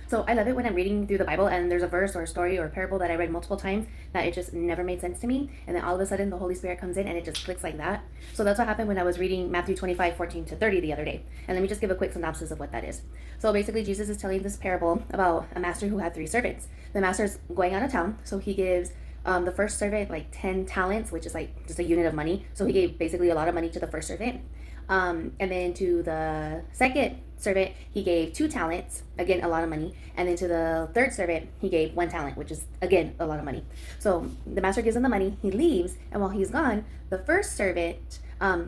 So I love it when I'm reading through the Bible and there's a verse or a story or a parable that I read multiple times that it just never made sense to me. And then all of a sudden the Holy Spirit comes in and it just clicks like that. So that's what happened when I was reading Matthew 25:14-30 the other day. And let me just give a quick synopsis of what that is. So basically Jesus is telling this parable about a master who had 3 servants. The master's going out of town, so he gives the first servant like 10 talents, which is like just a unit of money. So he gave basically a lot of money to the first servant. And then to the second servant, he gave 2 talents, again, a lot of money. And then to the third servant, he gave 1 talent, which is, again, a lot of money. So the master gives him the money, he leaves, and while he's gone, the first servant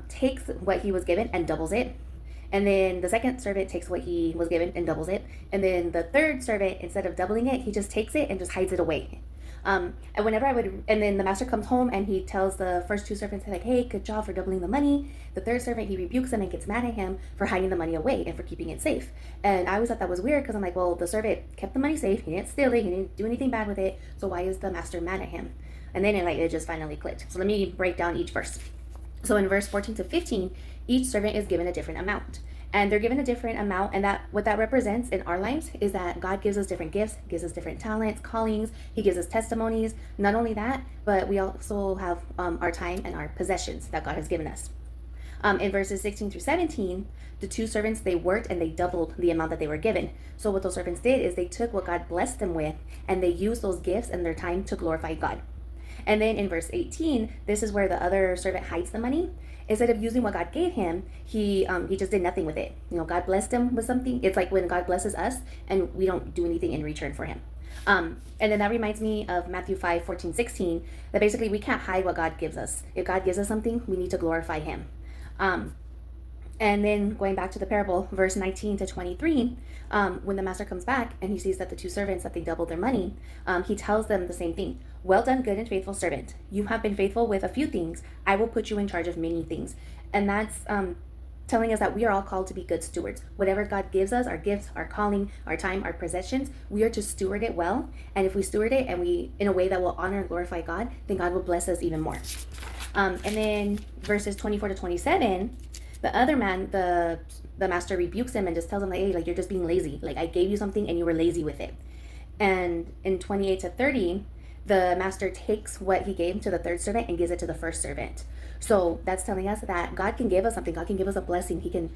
takes what he was given and doubles it. And then the second servant takes what he was given and doubles it. And then the third servant, instead of doubling it, he just takes it and just hides it away. And whenever and then the master comes home and he tells the first 2 servants, like, hey, good job for doubling the money. The third servant, he rebukes him and gets mad at him for hiding the money away and for keeping it safe. And I always thought that was weird because I'm like, well, the servant kept the money safe. He didn't steal it. He didn't do anything bad with it. So why is the master mad at him? And then it just finally clicked. So let me break down each verse. So in verse 14-15, each servant is given a different amount. And they're given a different amount, and that what that represents in our lives is that God gives us different gifts, gives us different talents, callings. He gives us testimonies. Not only that, but we also have our time and our possessions that God has given us. In verses 16-17, the 2 servants, they worked and they doubled the amount that they were given. So what those servants did is they took what God blessed them with and they used those gifts and their time to glorify God. And then in verse 18, this is where the other servant hides the money. Instead of using what God gave him, he just did nothing with it. God blessed him with something. It's like when God blesses us and we don't do anything in return for him. And then that reminds me of Matthew 5:14-16, that basically we can't hide what God gives us. If God gives us something, we need to glorify him. And then going back to the parable, verse 19-23, when the master comes back and he sees that the 2 servants, that they doubled their money, he tells them the same thing. Well done, good and faithful servant. You have been faithful with a few things. I will put you in charge of many things. And that's telling us that we are all called to be good stewards. Whatever God gives us, our gifts, our calling, our time, our possessions, we are to steward it well. And if we steward it and we in a way that will honor and glorify God, then God will bless us even more. And then verses 24-27, the other man, the master rebukes him and just tells him, like, hey, like, you're just being lazy. Like, I gave you something and you were lazy with it. And in 28-30, the master takes what he gave to the third servant and gives it to the first servant. So that's telling us that God can give us something. God can give us a blessing. He can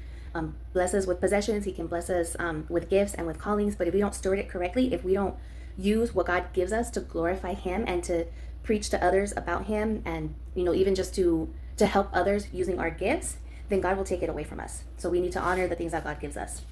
bless us with possessions. He can bless us with gifts and with callings. But if we don't steward it correctly, if we don't use what God gives us to glorify him and to preach to others about him, and even just to help others using our gifts, then God will take it away from us. So we need to honor the things that God gives us.